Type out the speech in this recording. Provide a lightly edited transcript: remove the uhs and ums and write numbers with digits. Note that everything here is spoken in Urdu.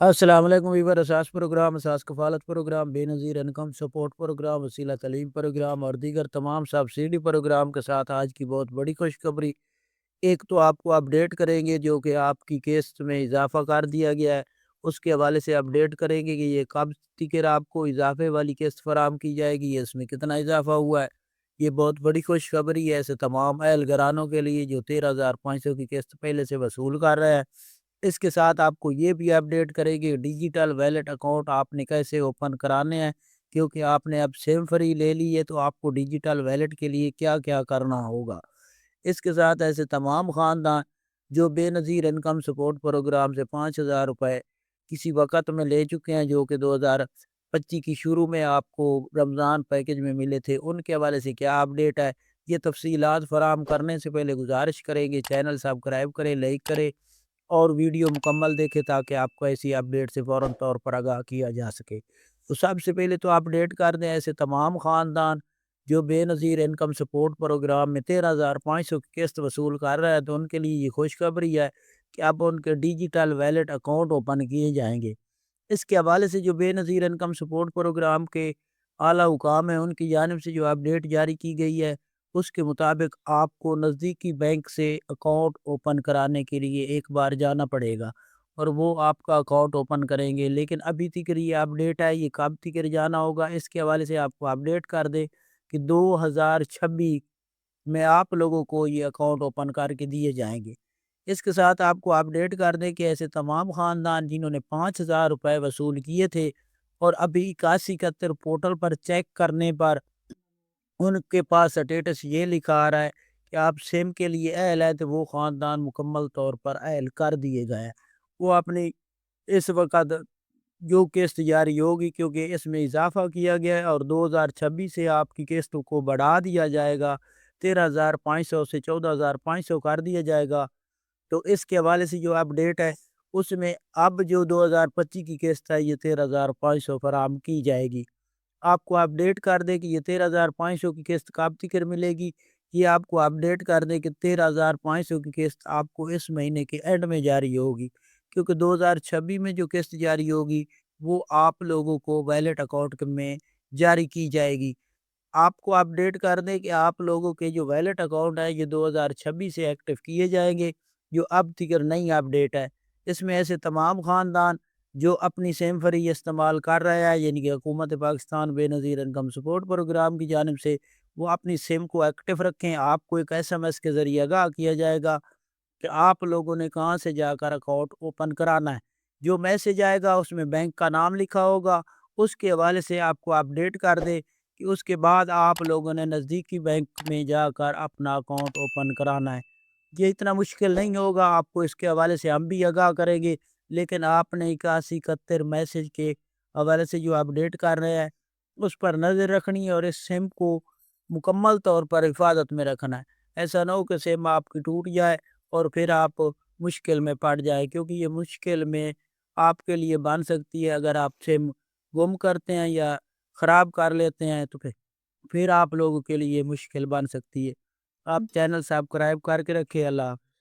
السلام علیکم ویور اساس پروگرام اساس کفالت پروگرام بے نظیر انکم سپورٹ پروگرام وسیلہ تعلیم پروگرام اور دیگر تمام سبسڈی پروگرام کے ساتھ آج کی بہت بڑی خوشخبری۔ ایک تو آپ کو اپڈیٹ کریں گے جو کہ آپ کی قسط میں اضافہ کر دیا گیا ہے، اس کے حوالے سے اپڈیٹ کریں گے کہ یہ کب تک آپ کو اضافے والی قسط فراہم کی جائے گی، اس میں کتنا اضافہ ہوا ہے۔ یہ بہت بڑی خوشخبری ہے ایسے تمام اہل گرانوں کے لیے جو 13,500 کی قسط پہلے سے وصول کر رہے ہیں۔ اس کے ساتھ آپ کو یہ بھی اپڈیٹ کرے گی ڈیجیٹل ویلیٹ اکاؤنٹ آپ نے کیسے اوپن کرانے ہیں، کیونکہ آپ نے اب سیم فری لے لی ہے تو آپ کو ڈیجیٹل ویلیٹ کے لیے کیا کیا کرنا ہوگا۔ اس کے ساتھ ایسے تمام خاندان جو بے نظیر انکم سپورٹ پروگرام سے 5,000 روپے کسی وقت میں لے چکے ہیں، جو کہ 2025 کی شروع میں آپ کو رمضان پیکج میں ملے تھے، ان کے حوالے سے کیا اپڈیٹ ہے، یہ تفصیلات فراہم کرنے سے پہلے گزارش کریں گے چینل سبسکرائب کریں، لائک کریں اور ویڈیو مکمل دیکھیں تاکہ آپ کو ایسی اپڈیٹ سے فوراً طور پر آگاہ کیا جا سکے۔ تو سب سے پہلے تو اپڈیٹ کر دیں ایسے تمام خاندان جو بے نظیر انکم سپورٹ پروگرام میں 13,500 کی قسط وصول کر رہا ہے، تو ان کے لیے یہ خوشخبری ہے کہ اب ان کے ڈیجیٹل ویلیٹ اکاؤنٹ اوپن کیے جائیں گے۔ اس کے حوالے سے جو بے نظیر انکم سپورٹ پروگرام کے اعلیٰ حکام ہیں، ان کی جانب سے جو اپڈیٹ جاری کی گئی ہے، اس کے مطابق آپ کو نزدیکی بینک سے اکاؤنٹ اوپن کرانے کے لیے ایک بار جانا پڑے گا اور وہ آپ کا اکاؤنٹ اوپن کریں گے، لیکن ابھی تک یہ اپڈیٹ ہے یہ کب تک جانا ہوگا اس کے حوالے سے آپ کو اپڈیٹ کر دے کہ 2026 میں آپ لوگوں کو یہ اکاؤنٹ اوپن کر کے دیے جائیں گے۔ اس کے ساتھ آپ کو اپڈیٹ کر دیں کہ ایسے تمام خاندان جنہوں نے 5,000 روپے وصول کیے تھے اور ابھی 8171 پورٹل پر چیک کرنے پر ان کے پاس سٹیٹس یہ لکھا آ رہا ہے کہ آپ سیم کے لیے اہل ہے، تو وہ خاندان مکمل طور پر اہل کر دیے گئے ہیں۔ وہ اپنی اس وقت جو قسط جاری ہوگی کیونکہ اس میں اضافہ کیا گیا ہے اور 2026 سے آپ کی قسط کو بڑھا دیا جائے گا، 13,500 سے 14,500 کر دیا جائے گا۔ تو اس کے حوالے سے جو اپڈیٹ ہے اس میں اب جو 2025 کی قسط ہے یہ 13,500 فراہم کی جائے گی۔ آپ کو اپڈیٹ کر دے کہ یہ 13,500 کی قسط کب تک ملے گی، یہ آپ کو اپڈیٹ کر دے کہ 13,500 کی قسط آپ کو اس مہینے کے اینڈ میں جاری ہوگی، کیونکہ 2026 میں جو قسط جاری ہوگی وہ آپ لوگوں کو ویلیٹ اکاؤنٹ میں جاری کی جائے گی۔ آپ کو اپڈیٹ کر دیں کہ آپ لوگوں کے جو ویلیٹ اکاؤنٹ ہے یہ 2026 سے ایکٹیو کیے جائیں گے، جو اب تک نئی اپڈیٹ ہے۔ اس میں ایسے تمام خاندان جو اپنی سیم فری استعمال کر رہے ہیں، یعنی کہ حکومت پاکستان بے نظیر انکم سپورٹ پروگرام کی جانب سے وہ اپنی سم کو ایکٹیو رکھیں۔ آپ کو ایک SMS کے ذریعے آگاہ کیا جائے گا کہ آپ لوگوں نے کہاں سے جا کر اکاؤنٹ اوپن کرانا ہے۔ جو میسج آئے گا اس میں بینک کا نام لکھا ہوگا، اس کے حوالے سے آپ کو اپڈیٹ کر دے کہ اس کے بعد آپ لوگوں نے نزدیکی بینک میں جا کر اپنا اکاؤنٹ اوپن کرانا ہے۔ یہ اتنا مشکل نہیں ہوگا، آپ کو اس کے حوالے سے ہم بھی آگاہ کریں گے، لیکن آپ نے 8171 میسج کے حوالے سے جو اپڈیٹ کر رہے ہیں اس پر نظر رکھنی ہے اور اس سم کو مکمل طور پر حفاظت میں رکھنا ہے۔ ایسا نہ ہو کہ سم آپ کی ٹوٹ جائے اور پھر آپ مشکل میں پڑ جائے، کیونکہ یہ مشکل میں آپ کے لیے بن سکتی ہے اگر آپ سم گم کرتے ہیں یا خراب کر لیتے ہیں تو پھر آپ لوگوں کے لیے مشکل بن سکتی ہے۔ آپ چینل سبسکرائب کر کے رکھیں۔ اللہ حافظ۔